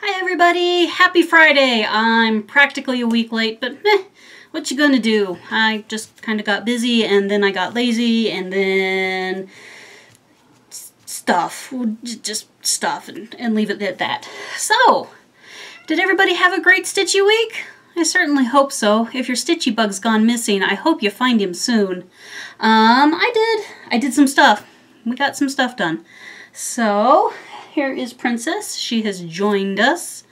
Hi everybody, happy Friday. I'm practically a week late, but what you gonna do? I just kind of got busy and then I got lazy and then just stuff and leave it at that. So, did everybody have a great stitchy week? I certainly hope so. If your stitchy bug's gone missing, I hope you find him soon. I did some stuff. We got some stuff done. So, here is Princess. She has joined us.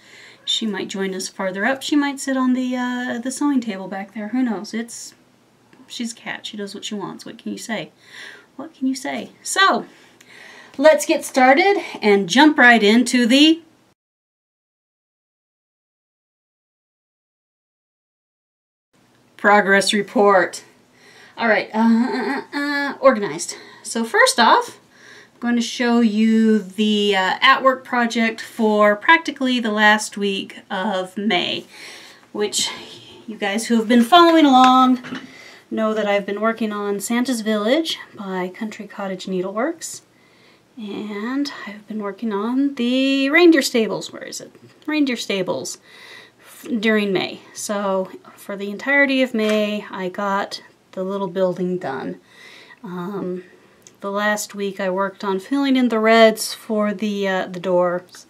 She might join us farther up. She might sit on the sewing table back there. Who knows? She's a cat. She does what she wants. What can you say? What can you say? So, let's get started and jump right into the progress report. All right, organized. So first off, I'm going to show you the at-work project for practically the last week of May, which you guys who have been following along know that I've been working on Santa's Village by Cottage Needleworks, and I've been working on the Reindeer Stables. Where is it? Reindeer Stables during May. So for the entirety of May, I got the little building done. The last week I worked on filling in the reds for the doors,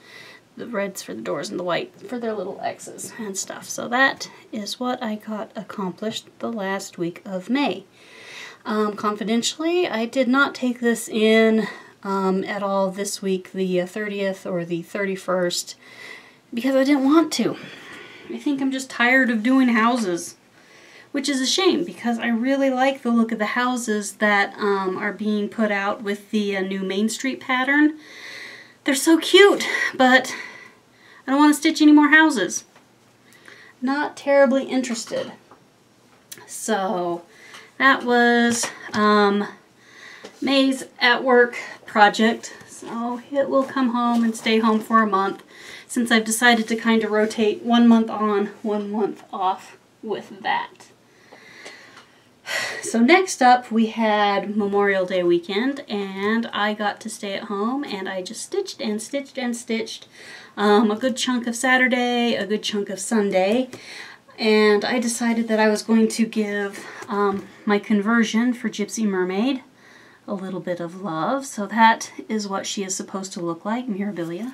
the reds for the doors and the white for their little X's and stuff. So that is what I got accomplished the last week of May. Confidentially, I did not take this in at all this week, the 30th or the 31st, because I didn't want to. I think I'm just tired of doing houses, which is a shame because I really like the look of the houses that are being put out with the new Main Street pattern. They're so cute, but I don't want to stitch any more houses. Not terribly interested. So that was May's at-work project. So it will come home and stay home for a month, since I've decided to kind of rotate 1 month on, 1 month off with that. So next up we had Memorial Day weekend, and I got to stay at home and I just stitched and stitched and stitched a good chunk of Saturday, a good chunk of Sunday, and I decided that I was going to give my conversion for Gypsy Mermaid a little bit of love. So that is what she is supposed to look like, Mirabilia.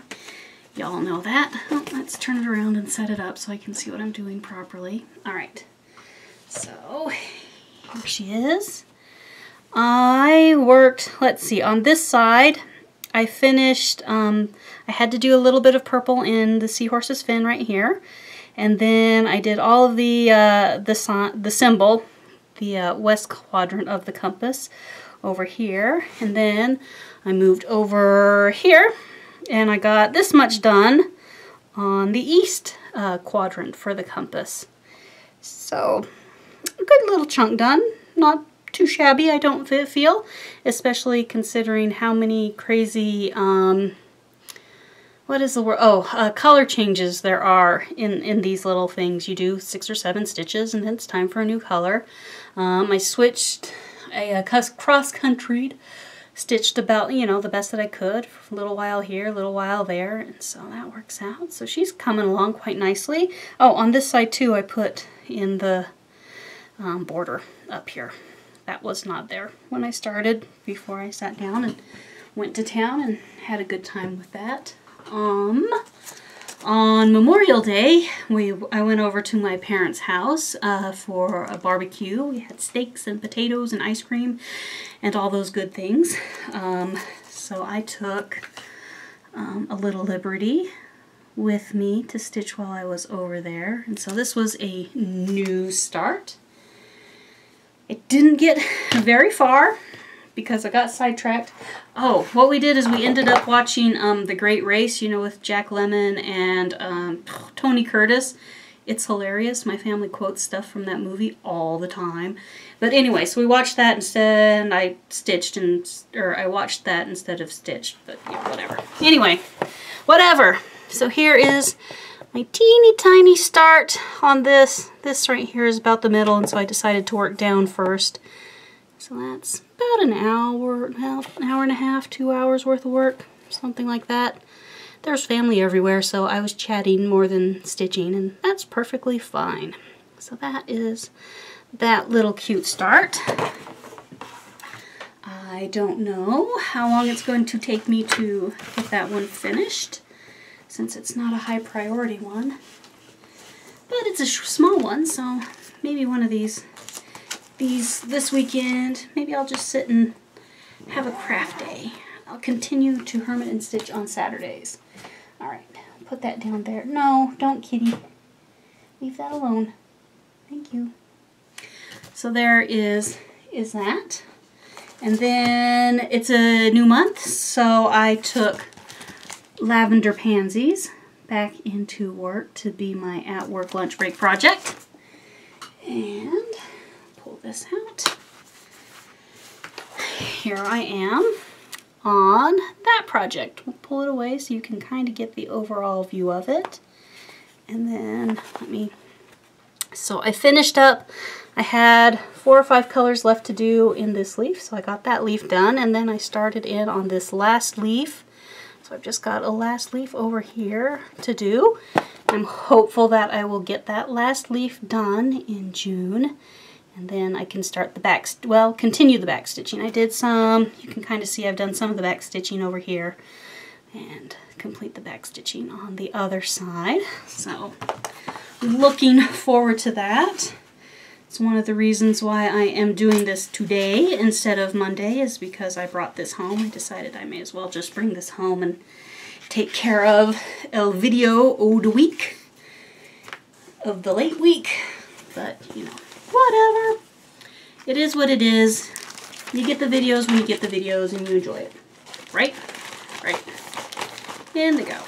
Y'all know that. Oh, let's turn it around and set it up so I can see what I'm doing properly. Alright, so here she is. I worked, let's see, on this side I finished, I had to do a little bit of purple in the seahorse's fin right here, and then I did all of the symbol, the west quadrant of the compass over here, and then I moved over here and I got this much done on the east quadrant for the compass. So a good little chunk done. Not too shabby, I don't feel, especially considering how many crazy, what is the word? Oh, color changes there are in these little things. You do 6 or 7 stitches and then it's time for a new color. I switched, I cross-countryed, stitched about, you know, the best that I could. A little while here, a little while there, and so that works out. So she's coming along quite nicely. Oh, on this side too, I put in the border up here. That was not there when I started, before I sat down and went to town and had a good time with that. On Memorial Day, I went over to my parents' house for a barbecue. We had steaks and potatoes and ice cream and all those good things. So I took a little liberty with me to stitch while I was over there. And so this was a new start. It didn't get very far because I got sidetracked. Oh, what we did is we ended up watching The Great Race, you know, with Jack Lemmon and Tony Curtis. It's hilarious. My family quotes stuff from that movie all the time. But anyway, so we watched that instead, and I stitched, or I watched that instead of stitched, but yeah, whatever. Anyway, whatever. So here is my teeny tiny start on this. This right here is about the middle, and so I decided to work down first. So that's about an hour and a half, 2 hours worth of work, something like that. there's family everywhere, so I was chatting more than stitching, and that's perfectly fine. So that is that little cute start. I don't know how long it's going to take me to get that one finished, since it's not a high priority one. But it's a small one, so maybe one of these this weekend. Maybe I'll just sit and have a craft day. I'll continue to hermit and stitch on Saturdays. Alright, put that down there. No, don't, kitty. Leave that alone. Thank you. So there is that. And then it's a new month, so I took Lavender Pansies back into work to be my at-work lunch break project. And pull this out. Here I am on that project. We'll pull it away so you can kind of get the overall view of it. And then so I finished up. I had 4 or 5 colors left to do in this leaf, so I got that leaf done, and then I started in on this last leaf. So I've just got a last leaf over here to do. I'm hopeful that I will get that last leaf done in June, and then I can start the continue the back stitching. I did some, you can kind of see I've done some of the back stitching over here, and complete the back stitching on the other side. So I'm looking forward to that. It's one of the reasons why I am doing this today instead of Monday, is because I brought this home. I decided I may as well just bring this home and take care of el video o de week, of the late week. But, you know, whatever. It is what it is. You get the videos when you get the videos and you enjoy it. Right? Right. In they go.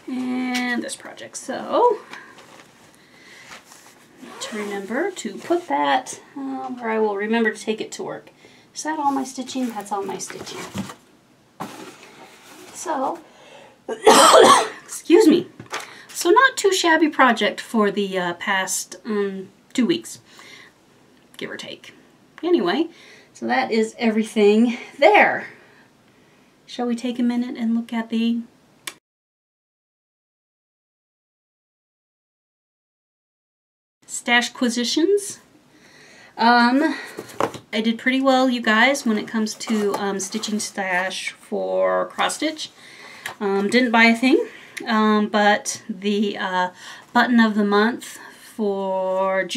And this project. So to remember to put that where I will remember to take it to work. Is that all my stitching? That's all my stitching. So, excuse me. So not too shabby project for the past 2 weeks, give or take. Anyway, so that is everything there. Shall we take a minute and look at the Stashquisitions? I did pretty well, you guys, when it comes to stitching stash for cross stitch. Didn't buy a thing, but the button of the month for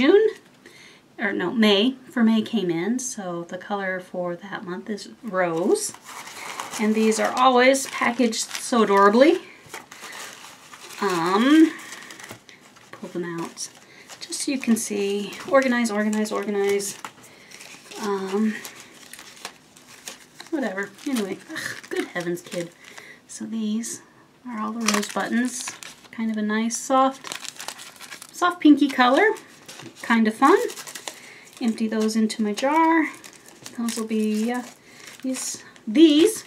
May came in, so the color for that month is rose. And these are always packaged so adorably. Pull them out just so you can see. Organize, organize, organize. Whatever. Anyway, good heavens, kid. So these are all the rose buttons. Kind of a nice soft pinky color. Kind of fun. Empty those into my jar. Those will be these.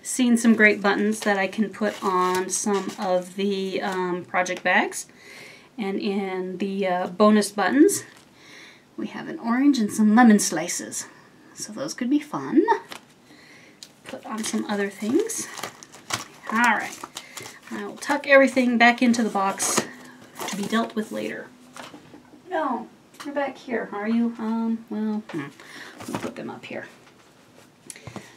Seen some great buttons that I can put on some of the project bags. And in the bonus buttons, we have an orange and some lemon slices. So those could be fun. Put on some other things. Alright. I will tuck everything back into the box to be dealt with later. No, you're back here, are you? We'll put them up here.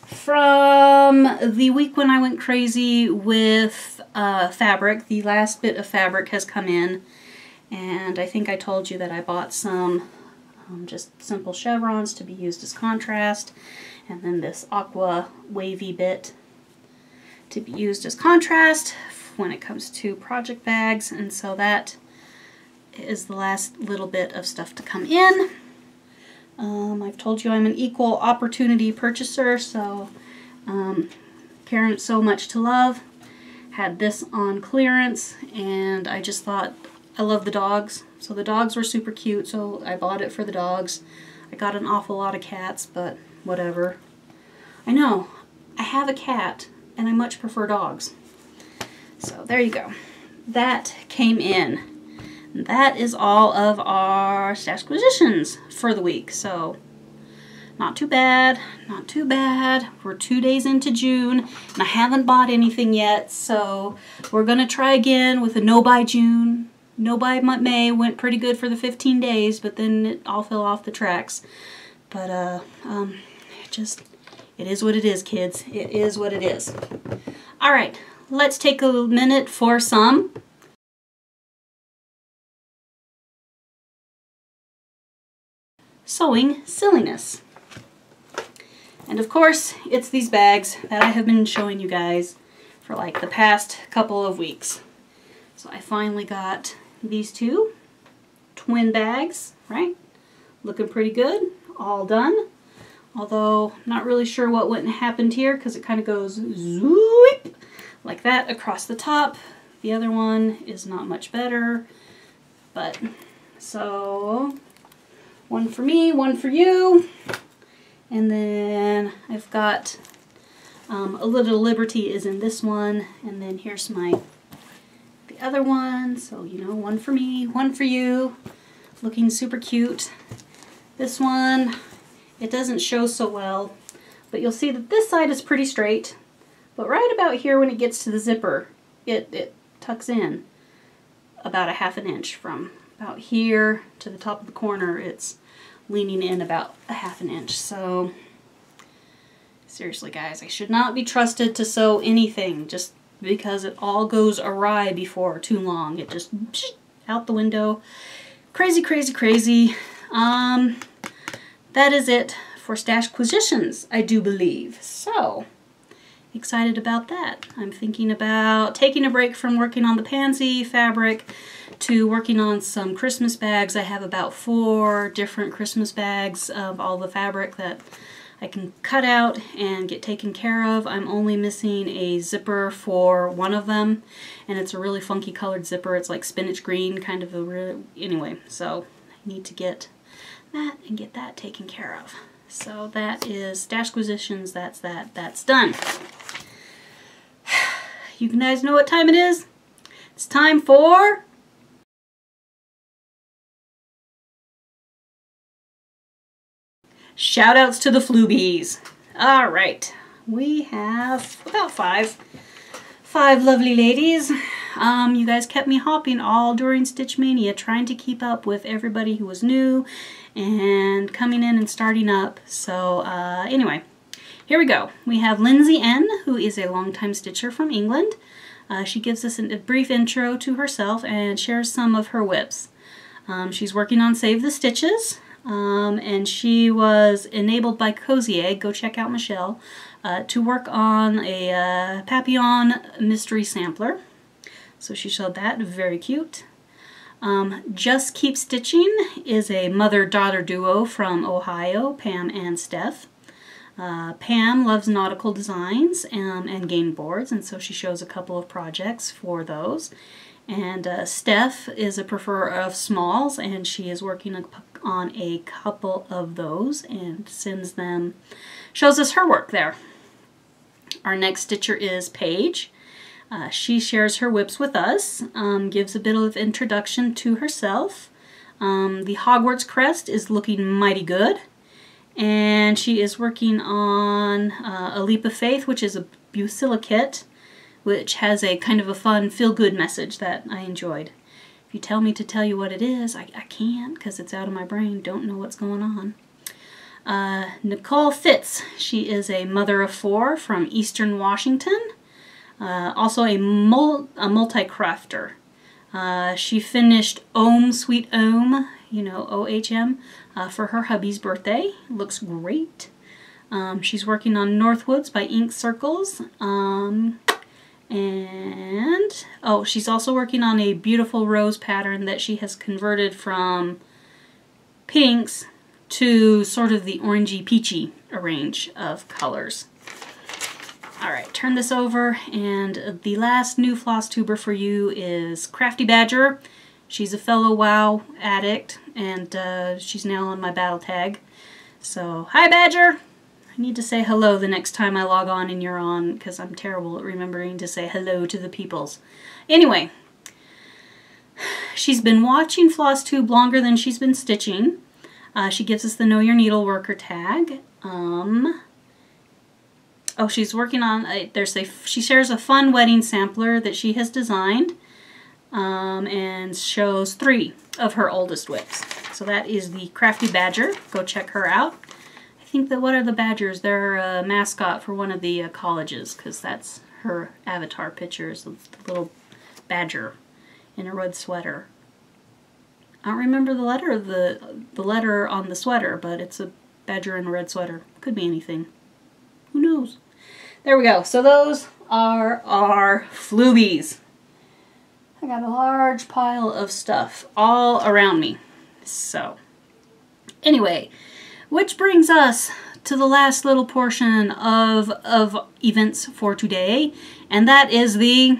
From the week when I went crazy with fabric, the last bit of fabric has come in. And I think I told you that I bought some just simple chevrons to be used as contrast, and then this aqua wavy bit to be used as contrast when it comes to project bags. And so that is the last little bit of stuff to come in. I've told you I'm an equal opportunity purchaser, so Caron So Much to Love had this on clearance, and I just thought, I love the dogs, so the dogs were super cute, so I bought it for the dogs. I got an awful lot of cats, but whatever. I know, I have a cat, and I much prefer dogs. So there you go. That came in. That is all of our Stashquisitions for the week. So Not too bad, not too bad. We're 2 days into June and I haven't bought anything yet, so we're gonna try again with a no buy June. No buy May went pretty good for the 15 days, but then it all fell off the tracks. But it is what it is, kids. It is what it is. All right, let's take a minute for some sewing silliness. And of course, it's these bags that I have been showing you guys for like the past couple of weeks. So I finally got these two twin bags, right? Looking pretty good, all done. Although, not really sure what went and happened here because it kind of goes zoop like that across the top. The other one is not much better, but so one for me, one for you. And then I've got a little Liberty is in this one, and then here's the other one. So, you know, one for me, one for you. Looking super cute. This one, it doesn't show so well, but you'll see that this side is pretty straight. But right about here when it gets to the zipper, it tucks in about a ½ inch. From about here to the top of the corner, it's leaning in about a ½ inch. So seriously guys, I should not be trusted to sew anything just because it all goes awry before too long. It just out the window. Crazy, crazy, crazy. That is it for Stashquisitions, I do believe. So excited about that. I'm thinking about taking a break from working on the pansy fabric to working on some Christmas bags. I have about 4 different Christmas bags of all the fabric that I can cut out and get taken care of. I'm only missing a zipper for one of them, and it's a really funky colored zipper. It's like spinach green, kind of a real, anyway, so I need to get that and get that taken care of. So that is Stashquisitions. That's done. You guys know what time it is? It's time for shoutouts to the Floobies. All right, we have about five lovely ladies. You guys kept me hopping all during Stitch Mania, trying to keep up with everybody who was new and coming in and starting up. So anyway, here we go. We have Lindsay N, who is a longtime stitcher from England. She gives us a brief intro to herself and shares some of her whips. She's working on Save the Stitches. And she was enabled by Cozy Egg, go check out Michelle, to work on a Papillon mystery sampler. So she showed that, very cute. Just Keep Stitching is a mother-daughter duo from Ohio, Pam and Steph. Pam loves nautical designs and game boards, and so she shows a couple of projects for those. And Steph is a preferrer of smalls, and she is working on a couple of those and shows us her work there. Our next stitcher is Paige. She shares her whips with us, gives a bit of introduction to herself. The Hogwarts crest is looking mighty good, and she is working on A Leap of Faith, which is a Busilicate, which has a kind of a fun feel-good message that I enjoyed. If you tell me to tell you what it is, I can't because it's out of my brain. Don't know what's going on. Nicole Fitz. She is a mother of 4 from Eastern Washington. Also a multi-crafter. She finished Ohm Sweet Ohm, you know, OHM, for her hubby's birthday. Looks great. She's working on Northwoods by Ink Circles. And, oh, she's also working on a beautiful rose pattern that she has converted from pinks to sort of the orangey peachy range of colors. Alright, turn this over, and the last new floss tuber for you is Crafty Badger. She's a fellow WoW addict, and she's now on my battle tag. So, hi Badger! I need to say hello the next time I log on and you're on, because I'm terrible at remembering to say hello to the peoples. Anyway, she's been watching FlossTube longer than she's been stitching. She gives us the Know Your Needleworker tag. Oh, she's working on, she shares a fun wedding sampler that she has designed, and shows 3 of her oldest whips. So that is the Crafty Badger. Go check her out. I think that, what are the Badgers? They're a mascot for one of the colleges, because that's her avatar picture, is the little badger in a red sweater. I don't remember the letter of the letter on the sweater, but it's a badger in a red sweater. Could be anything. Who knows? There we go. So those are our Floobies. I got a large pile of stuff all around me. So, anyway, which brings us to the last little portion of events for today, and that is the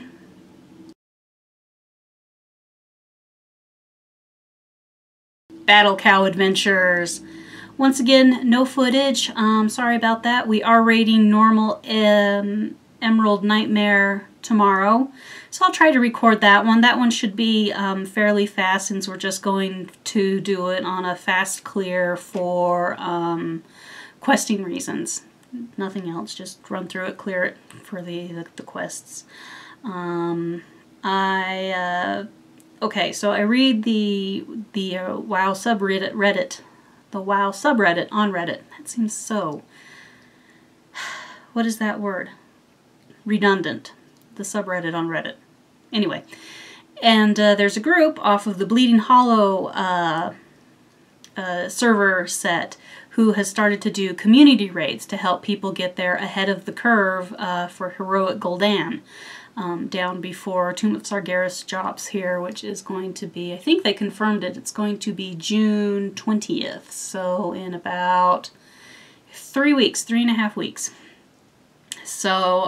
Battle Cow Adventures. Once again, no footage. Sorry about that. We are raiding normal Emerald Nightmare tomorrow, so I'll try to record that one. That one should be fairly fast, since we're just going to do it on a fast clear for questing reasons. Nothing else. Just run through it, clear it for the quests. Okay, so I read the WoW subreddit, the WoW subreddit on Reddit. That seems so, what is that word? Redundant. The subreddit on Reddit. Anyway, and there's a group off of the Bleeding Hollow server set who has started to do community raids to help people get there ahead of the curve for Heroic Gul'dan. Down before Tomb of Sargeras drops here, which is going to be, I think they confirmed it, it's going to be June 20th, so in about 3 weeks, 3.5 weeks. So,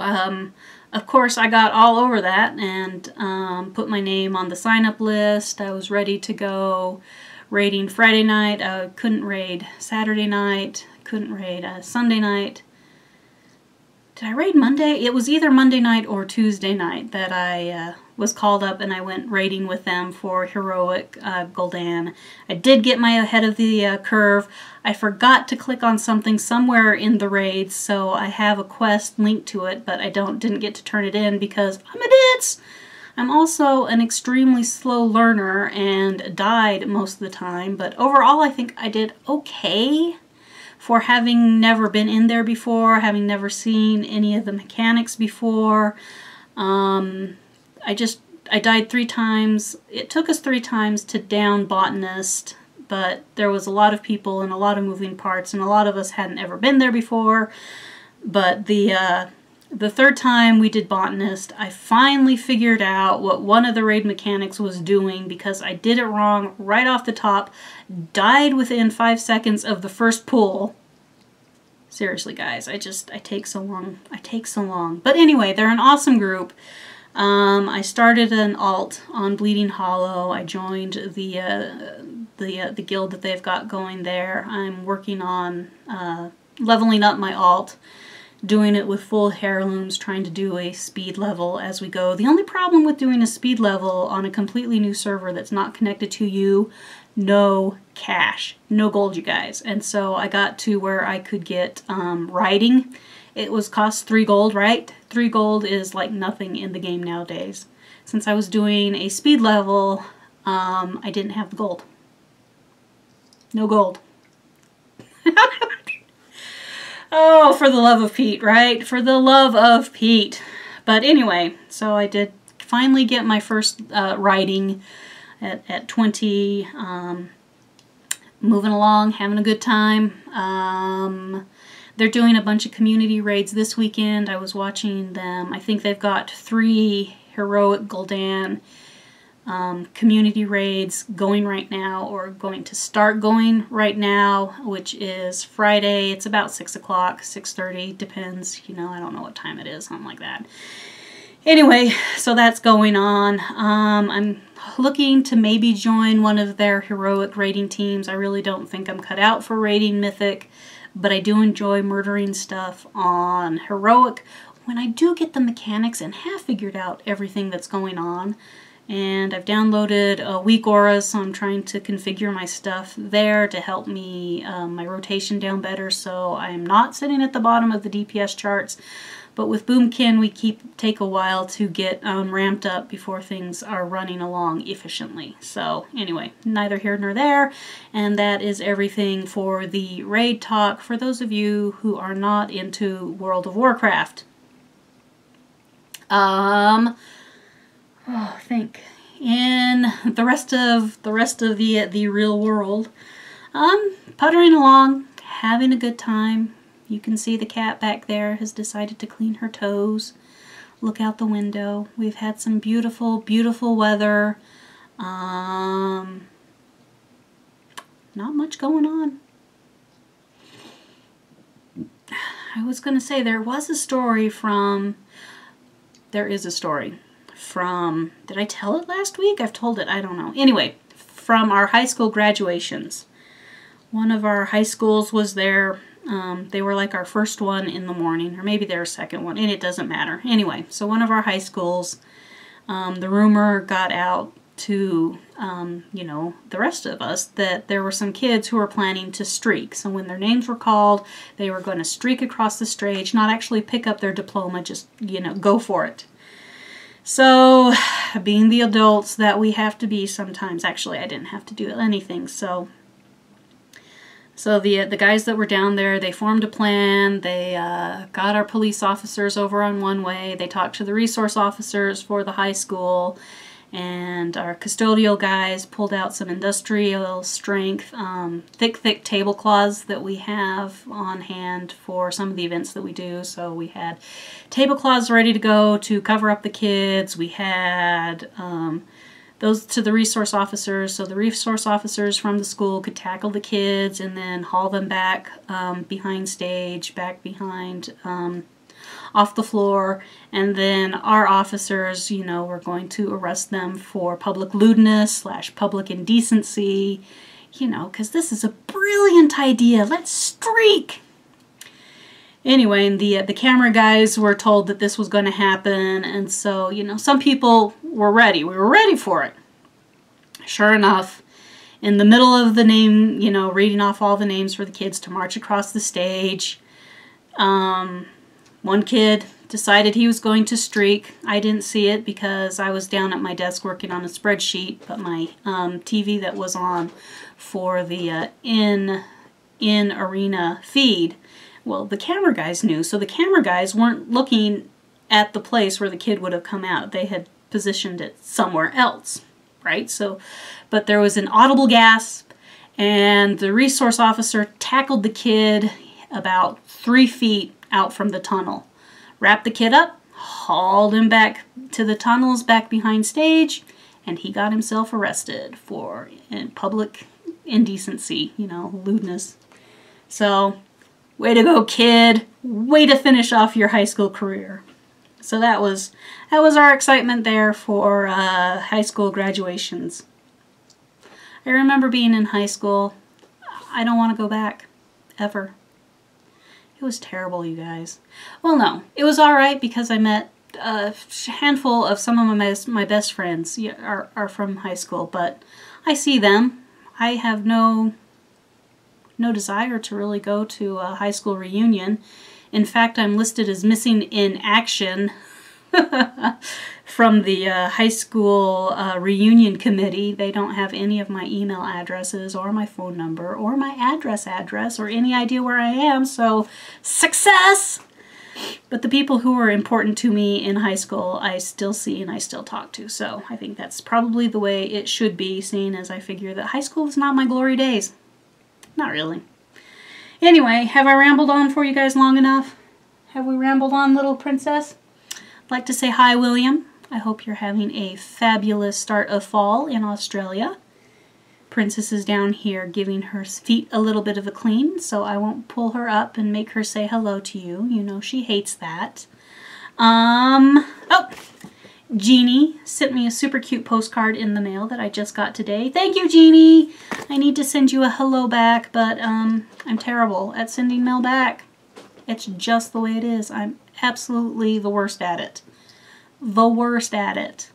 of course, I got all over that and put my name on the sign-up list. I was ready to go raiding Friday night. I couldn't raid Saturday night, couldn't raid Sunday night. Did I raid Monday? It was either Monday night or Tuesday night that I was called up and I went raiding with them for Heroic Gul'dan. I did get my ahead of the curve. I forgot to click on something somewhere in the raids, so I have a quest linked to it, but I didn't get to turn it in because I'm a ditz! I'm also an extremely slow learner and died most of the time, but overall I think I did okay. For having never been in there before, having never seen any of the mechanics before. I died 3 times. It took us 3 times to down Botanist, but there was a lot of people and a lot of moving parts, and a lot of us hadn't ever been there before. But the 3rd time we did Botanist, I finally figured out what one of the raid mechanics was doing, because I did it wrong right off the top, died within 5 seconds of the first pull. Seriously, guys, I take so long. I take so long. But anyway, they're an awesome group. I started an alt on Bleeding Hollow. I joined the guild that they've got going there. I'm working on leveling up my alt, doing it with full heirlooms, trying to do a speed level as we go. The only problem with doing a speed level on a completely new server that's not connected to you, no cash, no gold, you guys. And so I got to where I could get riding. It was cost 3 gold, right? 3 gold is like nothing in the game nowadays. Since I was doing a speed level, I didn't have the gold. No gold. Oh, for the love of Pete, right? For the love of Pete. But anyway, so I did finally get my first riding at 20, moving along, having a good time. They're doing a bunch of community raids this weekend. I was watching them. I think they've got 3 Heroic Gul'dan community raids going right now, or going to start going right now, which is Friday. It's about 6 o'clock, 6:30, depends. You know, I don't know what time it is, something like that. Anyway, so that's going on. I'm looking to maybe join one of their heroic raiding teams. I really don't think I'm cut out for raiding Mythic, but I do enjoy murdering stuff on heroic. When I do get the mechanics and have figured out everything that's going on, And I've downloaded Weekora, so I'm trying to configure my stuff there to help me my rotation down better, so I'm not sitting at the bottom of the DPS charts. But with Boomkin, we take a while to get ramped up before things are running along efficiently. So anyway, neither here nor there. And that is everything for the raid talk for those of you who are not into World of Warcraft. I think in the rest of the real world, puttering along, having a good time. You can see the cat back there has decided to clean her toes. Look out the window. We've had some beautiful, beautiful weather. Not much going on. I was going to say there is a story from, did I tell it last week? I've told it, I don't know. Anyway, from our high school graduations. One of our high schools was there. They were like our first one in the morning, or maybe their second one, and it doesn't matter. Anyway, so one of our high schools, the rumor got out to, you know, the rest of us that there were some kids who were planning to streak. So when their names were called, they were going to streak across the stage, not actually pick up their diploma, just, you know, go for it. So, being the adults that we have to be sometimes, actually I didn't have to do anything, so the guys that were down there, they formed a plan. They got our police officers over on one way. They talked to the resource officers for the high school. And our custodial guys pulled out some industrial strength, thick tablecloths that we have on hand for some of the events that we do. So we had tablecloths ready to go to cover up the kids. We had those to the resource officers, so the resource officers from the school could tackle the kids and then haul them back behind stage, back behind, off the floor, and then our officers, you know, were going to arrest them for public lewdness / public indecency, you know, because this is a brilliant idea. Let's streak! Anyway, and the camera guys were told that this was going to happen, and so, you know, some people were ready. We were ready for it. Sure enough, in the middle of the name, you know, reading off all the names for the kids to march across the stage, one kid decided he was going to streak. I didn't see it because I was down at my desk working on a spreadsheet, but my TV that was on for the in-arena feed, well, the camera guys knew, so the camera guys weren't looking at the place where the kid would have come out. They had positioned it somewhere else, right? So, but there was an audible gasp, and the resource officer tackled the kid about 3 feet out from the tunnel. Wrapped the kid up, hauled him back to the tunnels back behind stage, and he got himself arrested for public indecency, you know, lewdness. So, way to go, kid. Way to finish off your high school career. So that was our excitement there for high school graduations. I remember being in high school. I don't want to go back. Ever. It was terrible, you guys. Well, no. It was alright because I met a handful of some of my best friends are from high school, but I see them. I have no desire to really go to a high school reunion. In fact, I'm listed as missing in action from the high school reunion committee. They don't have any of my email addresses or my phone number or my address or any idea where I am, so success! But the people who were important to me in high school, I still see and I still talk to, so I think that's probably the way it should be, seeing as I figure that high school was not my glory days. Not really. Anyway, have I rambled on for you guys long enough? Have we rambled on, little princess? I'd like to say hi, William. I hope you're having a fabulous start of fall in Australia. Princess is down here giving her feet a little bit of a clean, so I won't pull her up and make her say hello to you. You know she hates that. Oh! Jeannie sent me a super cute postcard in the mail that I just got today. Thank you, Jeannie! I need to send you a hello back, but I'm terrible at sending mail back. It's just the way it is. I'm absolutely the worst at it. The worst at it.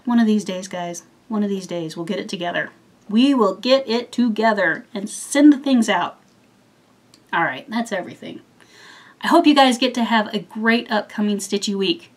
One of these days, guys. One of these days, we'll get it together. We will get it together and send the things out. All right, that's everything. I hope you guys get to have a great upcoming stitchy week.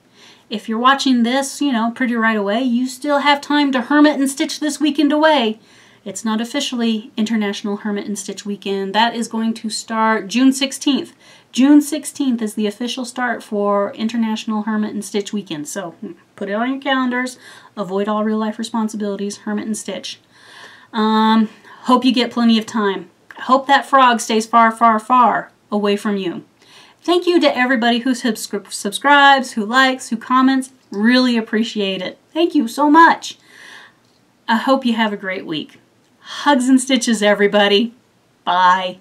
If you're watching this, you know, pretty right away, you still have time to hermit and stitch this weekend away. It's not officially International Hermit and Stitch Weekend. That is going to start June 16th. June 16th is the official start for International Hermit and Stitch Weekend. So put it on your calendars. Avoid all real life responsibilities. Hermit and stitch. Hope you get plenty of time. I hope that frog stays far, far, far away from you. Thank you to everybody who subscribes, who likes, who comments. Really appreciate it. Thank you so much. I hope you have a great week. Hugs and stitches, everybody. Bye.